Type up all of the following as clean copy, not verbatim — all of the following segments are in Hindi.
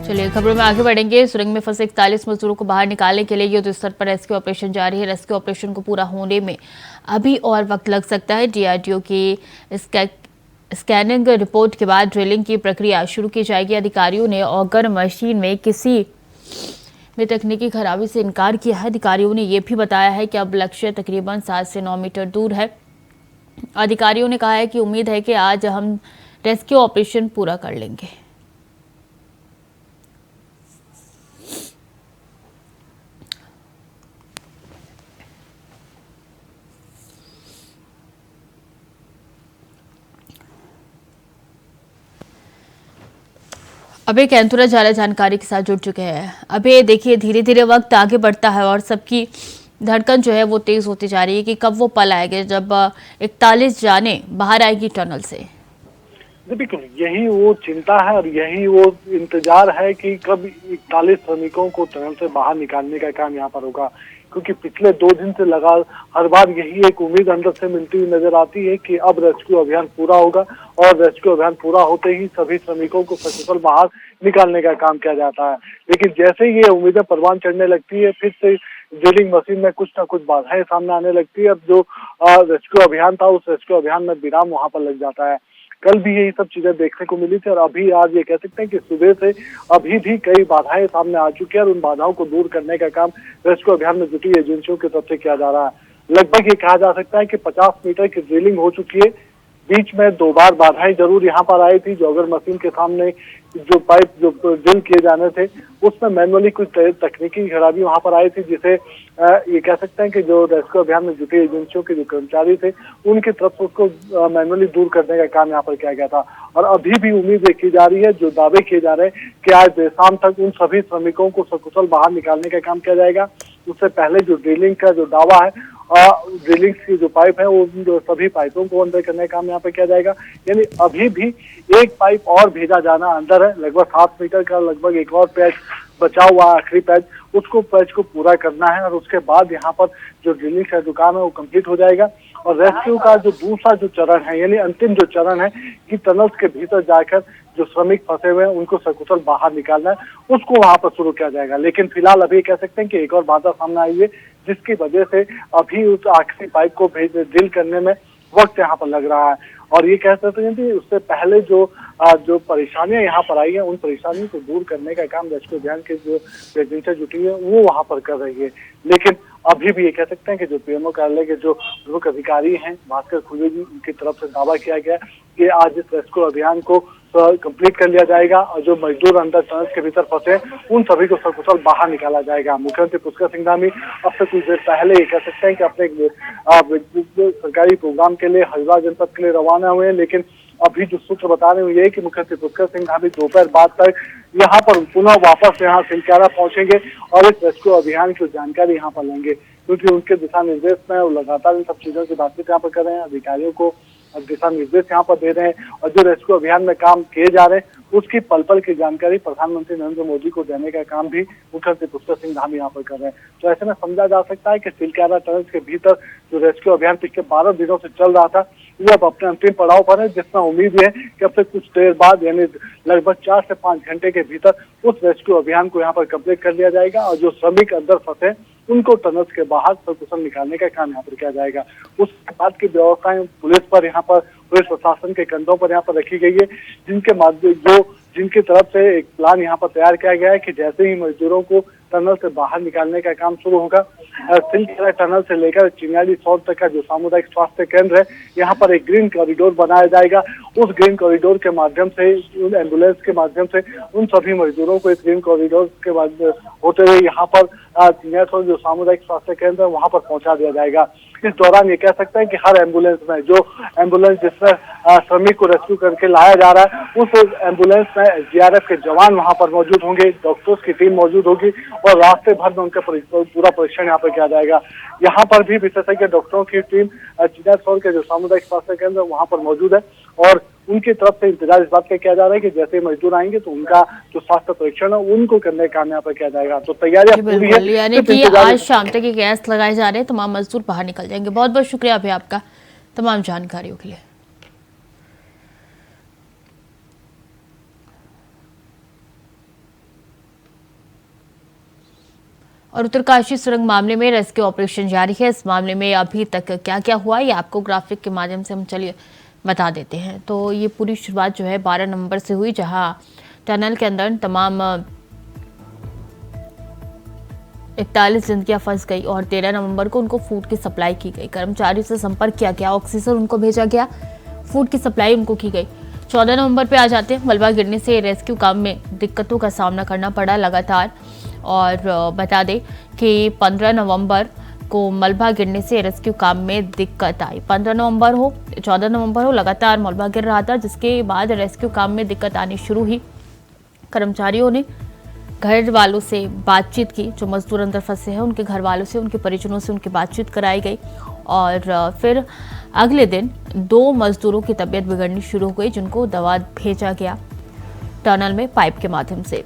चलिए खबरों में आगे बढ़ेंगे। सुरंग में फंसे 41 मजदूरों को बाहर निकालने के लिए युद्ध स्तर पर रेस्क्यू ऑपरेशन जारी है। रेस्क्यू ऑपरेशन को पूरा होने में अभी और वक्त लग सकता है। डीआरडीओ की स्कैनिंग रिपोर्ट के बाद ड्रिलिंग की प्रक्रिया शुरू की जाएगी। अधिकारियों ने ऑगर मशीन में किसी में तकनीकी खराबी से इनकार किया है। अधिकारियों ने यह भी बताया है कि अब लक्ष्य तकरीबन 7 से 9 मीटर दूर है। अधिकारियों ने कहा है कि उम्मीद है कि आज हम रेस्क्यू ऑपरेशन पूरा कर लेंगे। अभी कैंतुरा ज्यादा जानकारी के साथ जुड़ चुके हैं। अभी देखिए धीरे धीरे वक्त आगे बढ़ता है और सबकी धड़कन जो है वो तेज होती जा रही है कि कब वो पल आएगा जब 41 जाने बाहर आएगी टनल से। बिल्कुल यही वो चिंता है और यही वो इंतजार है कि कब 41 श्रमिकों को टनल से बाहर निकालने का काम यहाँ पर होगा, क्योंकि पिछले 2 दिन से लगा हर बार यही एक उम्मीद अंदर से मिलती हुई नजर आती है कि अब रेस्क्यू अभियान पूरा होगा और रेस्क्यू अभियान पूरा होते ही सभी श्रमिकों को सकुशल बाहर निकालने का काम किया जाता है। लेकिन जैसे ही ये उम्मीदें परवान चढ़ने लगती है, फिर से ड्रिलिंग मशीन में कुछ न कुछ बाधाएं सामने आने लगती है। अब जो रेस्क्यू अभियान था उस रेस्क्यू अभियान में विराम वहां पर लग जाता है। कल भी यही सब चीजें देखने को मिली थी और अभी आज ये कह सकते हैं कि सुबह से अभी भी कई बाधाएं सामने आ चुकी है और उन बाधाओं को दूर करने का काम रेस्क्यू अभियान में जुटी एजेंसियों की तरफ से किया जा रहा है। लगभग ये कहा जा सकता है कि 50 मीटर की ड्रिलिंग हो चुकी है। बीच में 2 बार बाधाएं जरूर यहाँ पर आई थी। जॉगर मशीन के सामने जो पाइप जो ड्रिल किए जाने थे उसमें मैनुअली कुछ तकनीकी खराबी वहां पर आई थी, जिसे ये कह सकते हैं कि जो रेस्क्यू अभियान में जुटी एजेंसियों के जो कर्मचारी थे उनकी तरफ से उसको मैनुअली दूर करने का काम यहाँ पर किया गया था। और अभी भी उम्मीद की जा रही है, जो दावे किए जा रहे हैं कि आज शाम तक उन सभी श्रमिकों को सकुशल बाहर निकालने का काम किया जाएगा। उससे पहले जो ड्रिलिंग का जो दावा है, ड्रिलिंग की जो पाइप है वो जो सभी पाइपों को अंदर करने का काम यहाँ पे किया जाएगा। यानी अभी भी एक पाइप और भेजा जाना अंदर है, लगभग 7 मीटर का लगभग एक और पैच बचा हुआ आखिरी पैच, उसको पैच को पूरा करना है और उसके बाद यहाँ पर जो ड्रिलिंग का जो काम है वो कंप्लीट हो जाएगा। और रेस्क्यू का जो दूसरा जो चरण है, यानी अंतिम जो चरण है कि टनल्स के भीतर जाकर जो श्रमिक फंसे हुए हैं उनको सकुशल बाहर निकालना है, उसको वहां पर शुरू किया जाएगा। लेकिन फिलहाल अभी कह सकते हैं कि एक और बाधा सामने आई है, जिसकी वजह से अभी उस आखिरी पाइप को ड्रिल करने में वक्त यहाँ पर लग रहा है। और ये कह सकते हैं कि उससे पहले जो परेशानियां यहाँ पर आई है उन परेशानियों को दूर करने का काम रेस्क्यू अभियान के जो एजेंसियां जुटी है वो वहां पर कर रही है। लेकिन अभी भी ये कह सकते हैं कि जो पीएमओ कार्यालय के जो प्रमुख अधिकारी हैं भास्कर खुले जी, उनकी तरफ से दावा किया गया कि आज इस रेस्क्यू अभियान को कंप्लीट कर लिया जाएगा और जो मजदूर अंदर टनल के भीतर फंसे उन सभी को सकुशल बाहर निकाला जाएगा। मुख्यमंत्री पुष्कर सिंह धामी अब से कुछ देर पहले ये कह सकते हैं कि अपने सरकारी प्रोग्राम के लिए हरिद्वार जनपद के लिए रवाना हुए हैं, लेकिन अभी जो सूत्र बता रहे हैं ये कि मुख्यमंत्री पुष्कर सिंह धामी दोपहर बाद तक यहाँ पर पुनः वापस यहाँ सिलकारा पहुंचेंगे और इस रेस्क्यू अभियान की जानकारी यहाँ पर लेंगे, क्योंकि उनके दिशा निर्देश में वो लगातार इन सब चीजों की बातचीत यहाँ पर कर रहे हैं, अधिकारियों को दिशा निर्देश यहाँ पर दे रहे हैं और जो रेस्क्यू अभियान में काम किए जा रहे हैं उसकी पल पल की जानकारी प्रधानमंत्री नरेंद्र मोदी को देने का काम भी मुख्यमंत्री पुष्कर सिंह धामी यहाँ पर कर रहे हैं। तो ऐसे में समझा जा सकता है कि सिलकारा टनल के भीतर जो रेस्क्यू अभियान पिछले 12 दिनों से चल रहा था वो अब अपने अंतिम पड़ाव पर है, जिसमें उम्मीद है कि अब से कुछ देर बाद यानी लगभग 4 से 5 घंटे के भीतर उस रेस्क्यू अभियान को यहाँ पर कंप्लीट कर लिया जाएगा और जो श्रमिक अंदर फंसे उनको टनल्स के बाहर सकुशल निकालने का काम यहाँ पर किया जाएगा। उसके बाद की व्यवस्थाएं पुलिस पर यहाँ पर पुलिस प्रशासन के कंधों पर यहाँ पर रखी गई है, जिनकी तरफ से एक प्लान यहाँ पर तैयार किया गया है कि जैसे ही मजदूरों को टनल से बाहर निकालने का काम शुरू होगा, सिलकारा टनल से लेकर चिंगारी सौर तक का जो सामुदायिक स्वास्थ्य केंद्र है यहाँ पर एक ग्रीन कॉरिडोर बनाया जाएगा। उस ग्रीन कॉरिडोर के माध्यम से एम्बुलेंस के माध्यम से उन सभी मजदूरों को इस ग्रीन कॉरिडोर के बाद होते हुए यहाँ पर चिंगारी सौर जो सामुदायिक स्वास्थ्य केंद्र है वहाँ पर पहुंचा दिया जाएगा। इस दौरान ये कह सकते हैं कि हर एम्बुलेंस में जो एम्बुलेंस जिसमें श्रमिक को रेस्क्यू करके लाया जा रहा है उस एम्बुलेंस में एसडीआरएफ के जवान वहां पर मौजूद होंगे, डॉक्टर्स की टीम मौजूद होगी और रास्ते भर में उनका पूरा परीक्षण यहाँ पर किया जाएगा। यहाँ पर भी विशेषज्ञ डॉक्टरों की टीम चिंगारी के जो सामुदायिक स्वास्थ्य केंद्र वहाँ पर मौजूद है और उनकी तरफ से इंतजार इस बात का किया जा रहा है कि जैसे मजदूर आएंगे तो उनका जो स्वास्थ्य परीक्षण है उनको करने का काम यहाँ पर किया जाएगा। तो तैयारियां पूरी है, यानी कि आज शाम तक गैस लगाए जा रहे हैं, तमाम मजदूर बाहर निकल जाएंगे। बहुत बहुत शुक्रिया अभी आपका तमाम जानकारियों के लिए। और उत्तरकाशी सुरंग मामले में रेस्क्यू ऑपरेशन जारी है। इस मामले में अभी तक क्या क्या हुआ ये आपको ग्राफिक के माध्यम से हम चलिए बता देते हैं। तो ये पूरी शुरुआत जो है 12 नवंबर से हुई, जहां टनल के अंदर तमाम 41 जिंदगियां फंस गई और 13 नवंबर को उनको फूड की सप्लाई की गई। कर्मचारियों से संपर्क किया गया, ऑक्सीजन उनको भेजा गया, फूड की सप्लाई उनको की गई। 14 नवंबर पे आ जाते हैं। मलबा गिरने से रेस्क्यू काम में दिक्कतों का सामना करना पड़ा लगातार। और बता दें कि 15 नवंबर को मलबा गिरने से रेस्क्यू काम में दिक्कत आई। 15 नवंबर हो 14 नवंबर हो, लगातार मलबा गिर रहा था, जिसके बाद रेस्क्यू काम में दिक्कत आनी शुरू हुई। कर्मचारियों ने घर वालों से बातचीत की, जो मजदूर अंदर फंसे हैं उनके घर वालों से, उनके परिजनों से उनकी बातचीत कराई गई। और फिर अगले दिन 2 मजदूरों की तबीयत बिगड़नी शुरू हो गई, जिनको दवा भेजा गया टनल में पाइप के माध्यम से।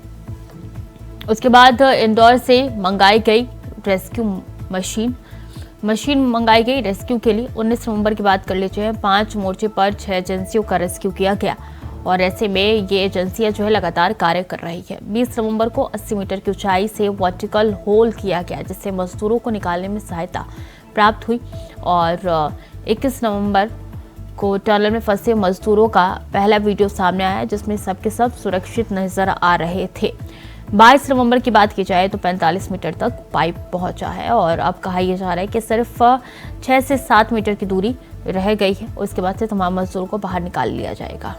उसके बाद इंदौर से मंगाई गई रेस्क्यू मशीन मंगाई गई रेस्क्यू के लिए। 19 नवंबर की बात कर लीजिए, 5 मोर्चे पर 6 एजेंसियों का रेस्क्यू किया गया और ऐसे में ये एजेंसियां जो है लगातार कार्य कर रही है। 20 नवंबर को 80 मीटर की ऊंचाई से वर्टिकल होल किया गया, जिससे मजदूरों को निकालने में सहायता प्राप्त हुई। और 21 नवंबर को टनल में फंसे मजदूरों का पहला वीडियो सामने आया, जिसमें सबके सब सुरक्षित नजर आ रहे थे। 22 नवंबर की बात की जाए तो 45 मीटर तक पाइप पहुंचा है और अब कहा यह जा रहा है कि सिर्फ 6 से 7 मीटर की दूरी रह गई है। उसके बाद से तमाम मजदूरों को बाहर निकाल लिया जाएगा।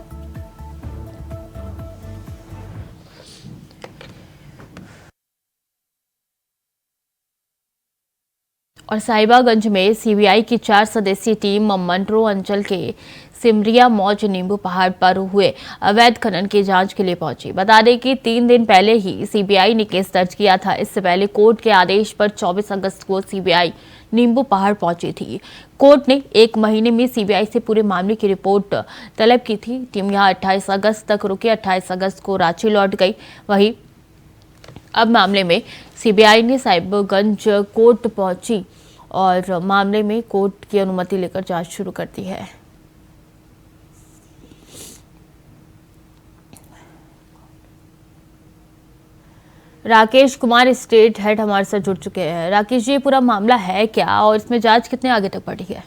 और साहिबागंज में सीबीआई की 4 सदस्यीय टीम मंडरो अंचल के सिमरिया मौज नींबू पहाड़ पर हुए अवैध खनन की जांच के लिए पहुंची। बता दें कि 3 दिन पहले ही सीबीआई ने केस दर्ज किया था। इससे पहले कोर्ट के आदेश पर 24 अगस्त को सीबीआई नींबू पहाड़ पहुंची थी। कोर्ट ने 1 महीने में सीबीआई से पूरे मामले की रिपोर्ट तलब की थी। टीम यहां 28 अगस्त तक रुकी। 28 अगस्त को रांची लौट गई। वहीं अब मामले में सीबीआई ने साहिबगंज कोर्ट पहुंची और मामले में कोर्ट की अनुमति लेकर जांच शुरू कर दी है। राकेश कुमार स्टेट हेड हमारे साथ जुड़ चुके हैं। राकेश जी, पूरा मामला है क्या और इसमें जांच कितने आगे तक बढ़ी है?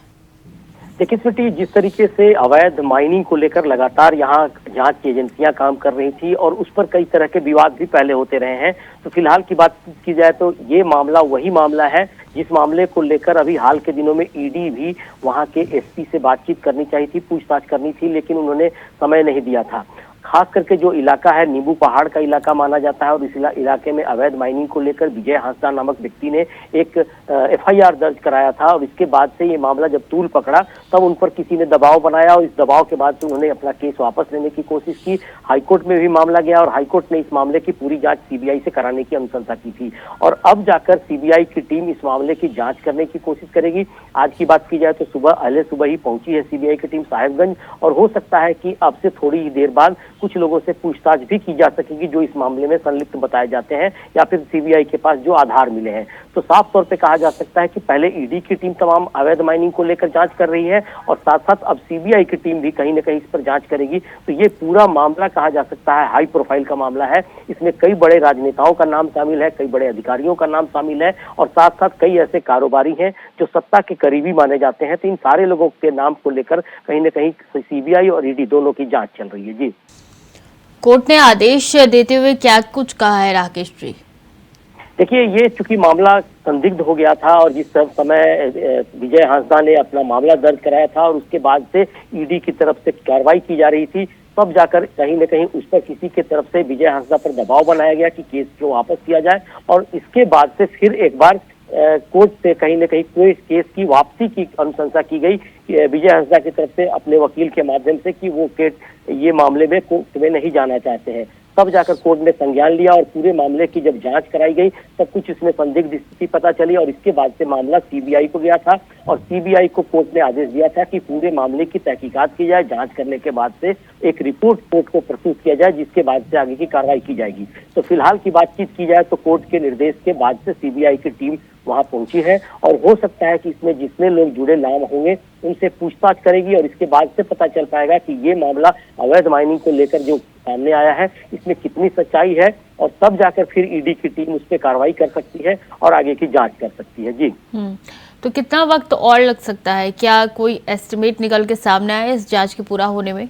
देखिए स्वीटी, जिस तरीके से अवैध माइनिंग को लेकर लगातार यहाँ जांच की एजेंसियां काम कर रही थी और उस पर कई तरह के विवाद भी पहले होते रहे हैं, तो फिलहाल की बात की जाए तो ये मामला वही मामला है जिस मामले को लेकर अभी हाल के दिनों में ईडी भी वहाँ के एसपी से बातचीत करनी चाहिए थी, पूछताछ करनी थी, लेकिन उन्होंने समय नहीं दिया था। खास करके जो इलाका है नींबू पहाड़ का इलाका माना जाता है और इस इलाके में अवैध माइनिंग को लेकर विजय हांसदा नामक व्यक्ति ने एक एफआईआर दर्ज कराया था और इसके बाद से ये मामला जब तूल पकड़ा तब उन पर किसी ने दबाव बनाया और इस दबाव के बाद से उन्होंने अपना केस वापस लेने की कोशिश की। हाईकोर्ट में भी मामला गया और हाईकोर्ट ने इस मामले की पूरी जांच सीबीआई से कराने की अनुशंसा की थी और अब जाकर सीबीआई की टीम इस मामले की जांच करने की कोशिश करेगी। आज की बात की जाए तो सुबह ही पहुंची है सीबीआई की टीम साहिबगंज और हो सकता है कि अब से थोड़ी ही देर बाद कुछ लोगों से पूछताछ भी की जा सकेगी जो इस मामले में संलिप्त बताए जाते हैं या फिर सीबीआई के पास जो आधार मिले हैं। तो साफ तौर पे कहा जा सकता है कि पहले ईडी की टीम तमाम अवैध माइनिंग को लेकर जांच कर रही है और साथ साथ अब सीबीआई की टीम भी कहीं न कहीं इस पर जांच करेगी। तो ये पूरा मामला कहा जा सकता है हाई प्रोफाइल का मामला है। इसमें कई बड़े राजनेताओं का नाम शामिल है, कई बड़े अधिकारियों का नाम शामिल है और साथ साथ कई ऐसे कारोबारी हैं जो सत्ता के करीबी माने जाते हैं। तो इन सारे लोगों के नाम को लेकर कहीं न कहीं सीबीआई और ईडी दोनों की जांच चल रही है। जी, कोर्ट ने आदेश देते हुए क्या कुछ कहा है राकेश जी? देखिए, ये चूंकि मामला संदिग्ध हो गया था और जिस समय विजय हांसदा ने अपना मामला दर्ज कराया था और उसके बाद से ईडी की तरफ से कार्रवाई की जा रही थी, तब जाकर कहीं न कहीं उस पर किसी के तरफ से विजय हांसदा पर दबाव बनाया गया कि केस को वापस किया जाए और इसके बाद से फिर एक बार कोर्ट से कहीं न कहीं कोई केस की वापसी की अनुशंसा की गई विजय हांसदा की तरफ से अपने वकील के माध्यम से कि वो ये मामले में कोर्ट में नहीं जाना चाहते हैं। तब जाकर कोर्ट ने संज्ञान लिया और पूरे मामले की जब जांच कराई गई तब कुछ इसमें संदिग्ध स्थिति पता चली और इसके बाद से मामला सीबीआई को गया था और सीबीआई को कोर्ट ने आदेश दिया था कि पूरे मामले की तहकीकात की जाए, जांच करने के बाद से एक रिपोर्ट कोर्ट को प्रस्तुत किया जाए जिसके बाद से आगे की कार्रवाई की जाएगी। तो फिलहाल की बातचीत की जाए तो कोर्ट के निर्देश के बाद से सीबीआई की टीम वहां पहुंची है और हो सकता है कि इसमें जितने लोग जुड़े नाम होंगे उनसे पूछताछ करेगी और इसके बाद से पता चल पाएगा कि ये मामला अवैध माइनिंग को लेकर जो सामने आया है इसमें कितनी सच्चाई है, और तब जाकर फिर ईडी की टीम उस पर कार्रवाई कर सकती है और आगे की जांच कर सकती है। जी, तो कितना वक्त और लग सकता है? क्या कोई एस्टिमेट निकल के सामने आया इस जांच के पूरा होने में?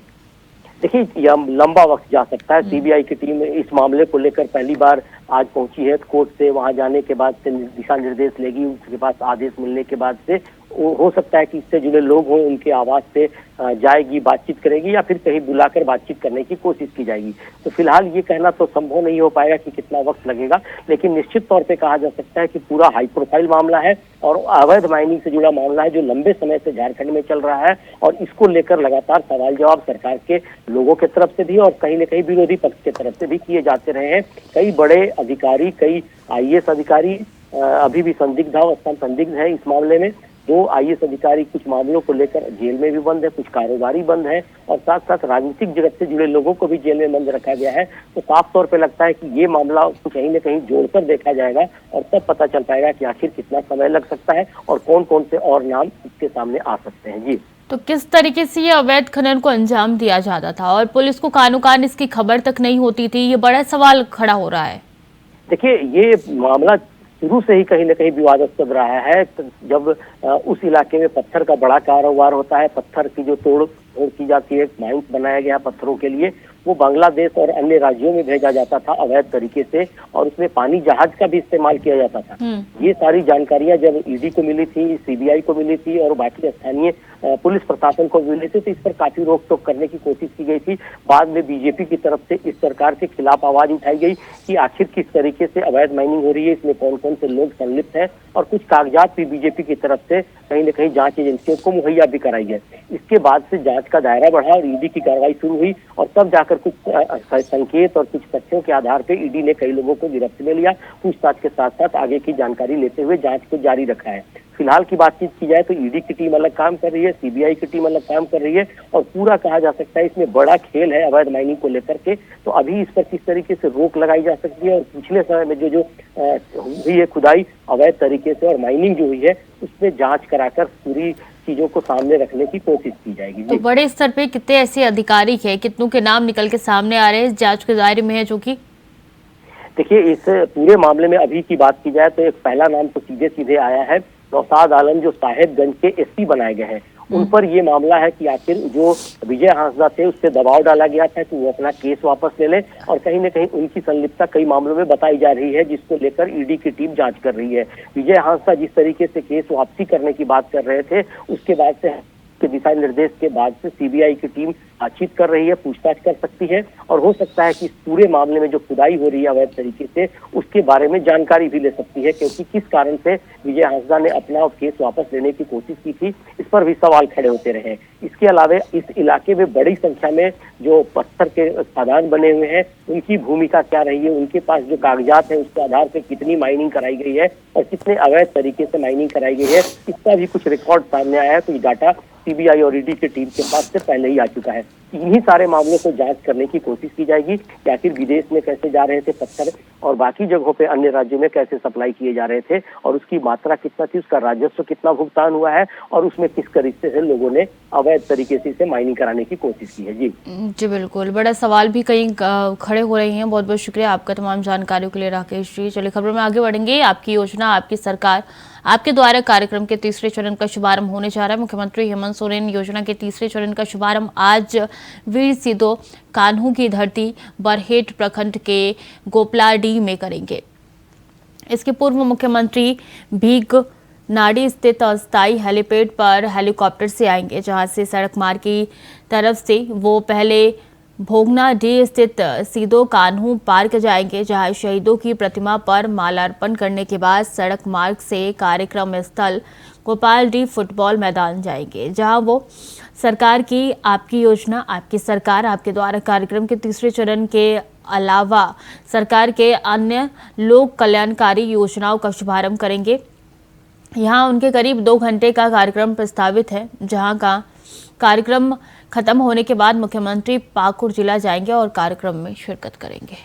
देखिए, यह लंबा वक्त जा सकता है। सीबीआई की टीम इस मामले को लेकर पहली बार आज पहुंची है कोर्ट से। वहां जाने के बाद से दिशा निर्देश लेगी, उसके पास आदेश मिलने के बाद से हो सकता है कि इससे जुड़े लोग हों उनके आवाज से जाएगी, बातचीत करेगी, या फिर कहीं बुलाकर बातचीत करने की कोशिश की जाएगी। तो फिलहाल ये कहना तो संभव नहीं हो पाएगा कि कितना वक्त लगेगा, लेकिन निश्चित तौर पे कहा जा सकता है कि पूरा हाई प्रोफाइल मामला है और अवैध माइनिंग से जुड़ा मामला है जो लंबे समय से झारखंड में चल रहा है, और इसको लेकर लगातार सवाल जवाब सरकार के लोगों की तरफ से भी और कहीं न कहीं विरोधी पक्ष की तरफ से भी किए जाते रहे हैं। कई बड़े अधिकारी, कई आईएएस अधिकारी अभी भी संदिग्ध है इस मामले में। 2 आईएएस अधिकारी कुछ मामलों को लेकर जेल में भी बंद है, कुछ कारोबारी बंद है, और साथ साथ राजनीतिक जगत से जुड़े लोगों को भी जेल में बंद रखा गया है। तो साफ तौर पे लगता है कि ये मामला कहीं न कहीं जोड़कर देखा जाएगा और तब पता चल पाएगा कि आखिर कितना समय लग सकता है और कौन कौन से और नाम इसके सामने आ सकते हैं। जी, तो किस तरीके से ये अवैध खनन को अंजाम दिया जाता था और पुलिस को कानो कान इसकी खबर तक नहीं होती थी, ये बड़ा सवाल खड़ा हो रहा है। देखिए, ये मामला शुरू से ही कहीं न कहीं विवादास्पद रहा है। जब उस इलाके में पत्थर का बड़ा कारोबार होता है, पत्थर की जो तोड़ की जाती है, माइंस बनाया गया पत्थरों के लिए, वो बांग्लादेश और अन्य राज्यों में भेजा जाता था अवैध तरीके से, और उसमें पानी जहाज का भी इस्तेमाल किया जाता था। ये सारी जानकारियां जब ईडी को मिली थी, सीबीआई को मिली थी और बाकी स्थानीय पुलिस प्रशासन को मिली थी, तो इस पर काफी रोक टोक करने की कोशिश की गई थी। बाद में बीजेपी की तरफ से इस सरकार के खिलाफ आवाज उठाई गई कि आखिर किस तरीके से अवैध माइनिंग हो रही है, इसमें कौन कौन से लोग संलिप्त हैं, और कुछ कागजात भी बीजेपी की तरफ से कहीं न कहीं जांच एजेंसियों को मुहैया भी कराई गई। इसके बाद से जांच का दायरा बढ़ा और ईडी की कार्रवाई शुरू हुई, और तब जाकर कुछ संकेत और कुछ तथ्यों के आधार पर ईडी ने कई लोगों को गिरफ्त में लिया। पूछताछ के साथ साथ आगे की जानकारी लेते हुए जांच को जारी रखा है। फिलहाल की बातचीत की जाए तो ईडी की टीम अलग काम कर रही है, सीबीआई की टीम अलग काम कर रही है, और पूरा कहा जा सकता है इसमें बड़ा खेल है अवैध माइनिंग को लेकर के। तो अभी इस पर किस तरीके से रोक लगाई जा सकती है, और पिछले समय में जो हुई है खुदाई अवैध तरीके से और माइनिंग जो हुई है, उसमें जांच कराकर पूरी चीजों को सामने रखने की कोशिश की जाएगी। तो बड़े स्तर पे कितने ऐसे अधिकारी है, कितनों के नाम निकल के सामने आ रहे हैं, जांच के दायरे में है? जो कि देखिए, इस पूरे मामले में अभी की बात की जाए तो एक पहला नाम तो सीधे सीधे आया है, नौशाद आलम, जो साहेबगंज के एसपी बनाए गए हैं। उन पर ये मामला है कि आखिर जो विजय हांसदा थे उस पर दबाव डाला गया था कि वो अपना केस वापस ले लें, और कहीं न कहीं उनकी संलिप्तता कई मामलों में बताई जा रही है, जिसको लेकर ईडी की टीम जांच कर रही है। विजय हांसदा जिस तरीके से केस वापसी करने की बात कर रहे थे, उसके बाद से के दिशा निर्देश के बाद से सीबीआई की टीम बातचीत कर रही है, पूछताछ कर सकती है, और हो सकता है कि इस पूरे मामले में जो खुदाई हो रही है अवैध तरीके से, उसके बारे में जानकारी भी ले सकती है, क्योंकि किस कारण से विजय हांसदा ने अपना केस वापस लेने की कोशिश की थी, इस पर भी सवाल खड़े होते रहे। इसके अलावा इस इलाके में बड़ी संख्या में जो पत्थर के खदान बने हुए हैं, उनकी भूमिका क्या रही है, उनके पास जो कागजात है उसके आधार पर कितनी माइनिंग कराई गई है और कितने अवैध तरीके से माइनिंग कराई गई है, इसका भी कुछ रिकॉर्ड सामने आया है। तो ये डाटा सीबीआई और ईडी की टीम के पास से पहले ही आ चुका है। इन्हीं सारे मामलों को जांच करने की कोशिश की जाएगी कि आखिर विदेश में कैसे जा रहे थे पत्थर, और बाकी जगहों पे अन्य राज्यों में कैसे सप्लाई किए जा रहे थे, और उसकी मात्रा कितना थी, उसका राजस्व कितना भुगतान हुआ है, और उसमें किस तरीके से लोगों ने अवैध तरीके से इसे माइनिंग कराने की कोशिश की है। जी बिल्कुल, बड़ा सवाल भी कहीं खड़े हो रहे हैं। बहुत बहुत शुक्रिया आपका तमाम जानकारियों के लिए राकेश जी। चलिए खबरों में आगे बढ़ेंगे। आपकी योजना, आपकी सरकार, आपके द्वारा कार्यक्रम के तीसरे चरण का शुभारंभ होने जा रहा है। मुख्यमंत्री हेमंत सोरेन योजना के तीसरे चरण का शुभारंभ आज वीर सिदो कान्हू की धरती बरहेट प्रखंड के गोपलाडी में करेंगे। इसके पूर्व मुख्यमंत्री भीग नाड़ी स्थित अस्थायी हेलीपैड पर हेलीकॉप्टर से आएंगे, जहां से सड़क मार्ग की तरफ से वो पहले भोगनाडीह स्थित सीदो कान्हू पार्क जाएंगे, जहां शहीदों की प्रतिमा पर माल्यार्पण करने के बाद सड़क मार्ग से कार्यक्रम स्थल गोपालडीह फुटबॉल मैदान जाएंगे, जहां वो सरकार की आपकी योजना, आपकी सरकार, आपके द्वारा कार्यक्रम के तीसरे चरण के अलावा सरकार के अन्य लोक कल्याणकारी योजनाओं का शुभारंभ करेंगे। यहाँ उनके करीब 2 घंटे का कार्यक्रम प्रस्तावित है, जहाँ का कार्यक्रम खत्म होने के बाद मुख्यमंत्री पाकुड़ जिला जाएंगे और कार्यक्रम में शिरकत करेंगे।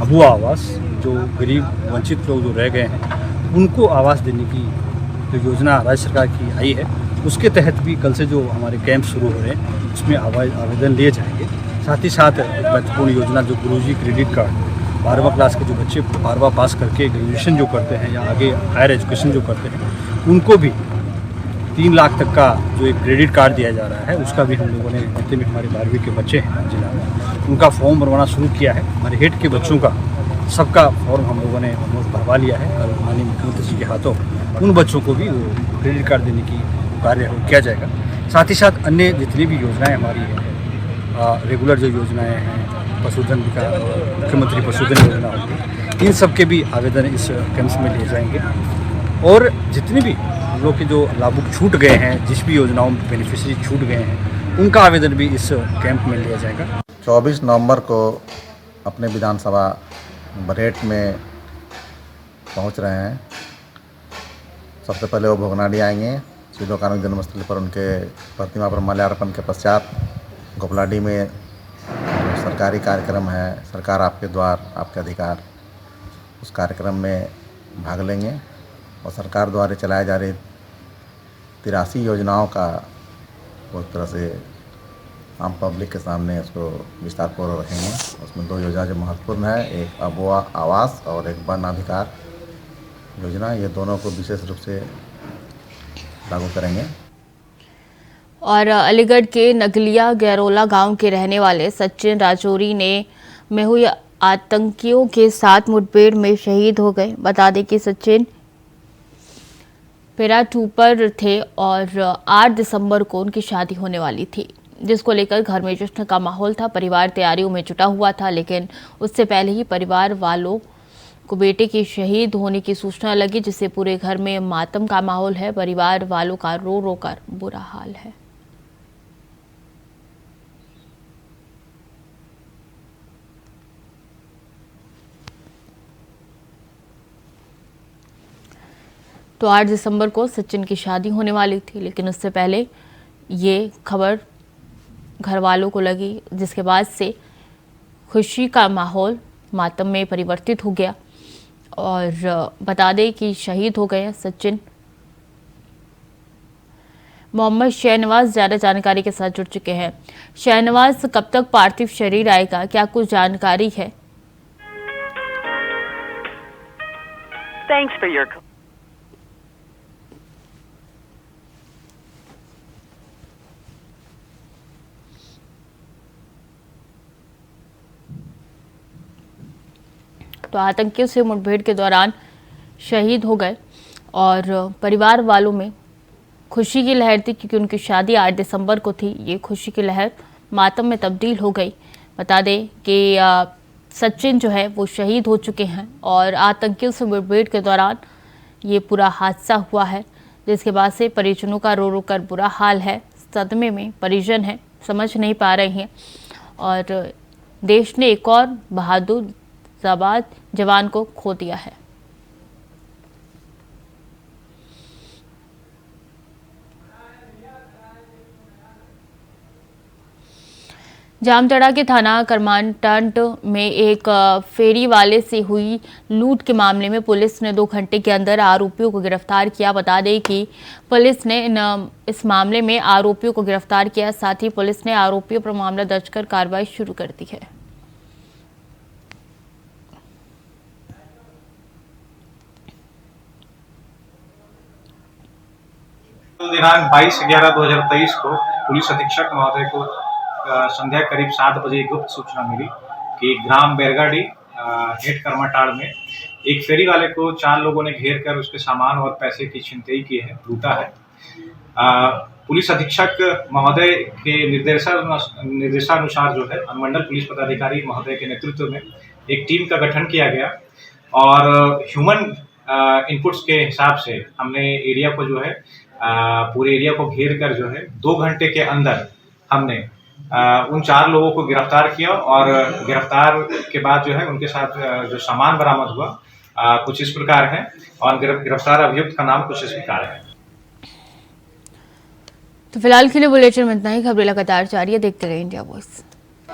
अबुआ आवास जो गरीब वंचित लोग जो रह गए हैं उनको आवास देने की जो योजना राज्य सरकार की आई है उसके तहत भी कल से जो हमारे कैंप शुरू हो रहे हैं उसमें आवेदन लिए जाएंगे। साथ ही साथ महत्वपूर्ण योजना जो गुरुजी क्रेडिट कार्ड 12वां क्लास के जो बच्चे 12वां पास करके ग्रेजुएशन जो करते हैं या आगे हायर एजुकेशन जो करते हैं उनको भी 3 लाख तक का जो एक क्रेडिट कार्ड दिया जा रहा है उसका भी हम लोगों ने जितने भी हमारे 12वीं के बच्चे हैं जिला में उनका फॉर्म भरवाना शुरू किया है। हमारे हेड के बच्चों का सबका फॉर्म हम लोगों ने ऑलमोस्ट भरवा लिया है और माननीय मुख्यमंत्री जी के हाथों उन बच्चों को भी वो क्रेडिट कार्ड देने की कार्य किया जाएगा। साथ ही साथ अन्य जितनी भी योजनाएँ हमारी हैं रेगुलर जो योजनाएँ हैं पशुधन विकास मुख्यमंत्री पशुधन योजना होगी इन सब के भी आवेदन इस कैंप में लिए जाएंगे और जितने भी लोग के जो लाभुक छूट गए हैं जिस भी योजनाओं में बेनिफिशियरी छूट गए हैं उनका आवेदन भी इस कैंप में लिया जाएगा। 24 नवंबर को अपने विधानसभा बरहेट में पहुंच रहे हैं। सबसे पहले वो भोगनाडी आएंगे सिदो कानून जन्मस्थल पर उनके प्रतिमा पर माल्यार्पण के पश्चात गोपलाडी में सरकारी कार्यक्रम है सरकार आपके द्वार आपके अधिकार उस कार्यक्रम में भाग लेंगे और सरकार द्वारा चलाए जा रहे 83 योजनाओं का उस तरह से आम पब्लिक के सामने उसको विस्तारपूर्वक रखेंगे। उसमें 2 योजना जो महत्वपूर्ण है एक अबुआ आवास और एक वन अधिकार योजना ये दोनों को विशेष रूप से लागू करेंगे। और अलीगढ़ के नगलिया गैरोला गांव के रहने वाले सचिन राजौरी में हुई आतंकियों के साथ मुठभेड़ में शहीद हो गए। बता दें कि सचिन पैराट्रूपर थे और 8 दिसंबर को उनकी शादी होने वाली थी जिसको लेकर घर में जश्न का माहौल था। परिवार तैयारियों में जुटा हुआ था लेकिन उससे पहले ही परिवार वालों को बेटे के शहीद होने की सूचना लगी जिससे पूरे घर में मातम का माहौल है। परिवार वालों का रो रो कर बुरा हाल है। तो 8 दिसंबर को सचिन की शादी होने वाली थी लेकिन उससे पहले ये खबर घर वालों को लगी जिसके बाद से खुशी का माहौल मातम में परिवर्तित हो गया। और बता दें कि शहीद हो गए सचिन। मोहम्मद शहनवाज ज़्यादा जानकारी के साथ जुड़ चुके हैं। शहनवाज, कब तक पार्थिव शरीर आएगा, क्या कुछ जानकारी है? Thanks for your तो आतंकियों से मुठभेड़ के दौरान शहीद हो गए और परिवार वालों में खुशी की लहर थी क्योंकि उनकी शादी 8 दिसंबर को थी। ये खुशी की लहर मातम में तब्दील हो गई। बता दें कि सचिन जो है वो शहीद हो चुके हैं और आतंकियों से मुठभेड़ के दौरान ये पूरा हादसा हुआ है जिसके बाद से परिजनों का रो रो कर बुरा हाल है। सदमे में परिजन है, समझ नहीं पा रहे हैं और देश ने एक और बहादुर जाबाज जवान को खो दिया है। जामताड़ा के थाना करमाटंड में एक फेरी वाले से हुई लूट के मामले में पुलिस ने 2 घंटे के अंदर आरोपियों को गिरफ्तार किया। बता दें कि पुलिस ने इस मामले में आरोपियों को गिरफ्तार किया। साथ ही पुलिस ने आरोपियों पर मामला दर्ज कर कार्रवाई शुरू कर दी है। दिनांक 22/11/2023 को पुलिस अधीक्षक महोदय को संध्या करीब 7 बजे गुप्त सूचना मिली कि ग्राम बैरगाड़ी हेड करमाटाड़ में एक फेरी वाले को 4 लोगों ने घेर कर उसके सामान और पैसे की छिनतई की है, लूटा है। पुलिस अधीक्षक महोदय के निर्देशानुसार जो है अनुमंडल पुलिस पदाधिकारी महोदय के नेतृत्व में एक टीम का गठन किया गया और ह्यूमन इनपुट्स के हिसाब से हमने एरिया को जो है पूरे एरिया को घेर कर जो है 2 घंटे के अंदर हमने उन 4 लोगों को गिरफ्तार किया और गिरफ्तार के बाद जो है उनके साथ जो सामान बरामद हुआ कुछ इस प्रकार है और गिरफ्तार अभियुक्त का नाम कुछ इस प्रकार है। तो फिलहाल के लिए बुलेटिन में इतना ही। खबरें लगातार जारी है, देखते रहिए इंडिया वॉइस।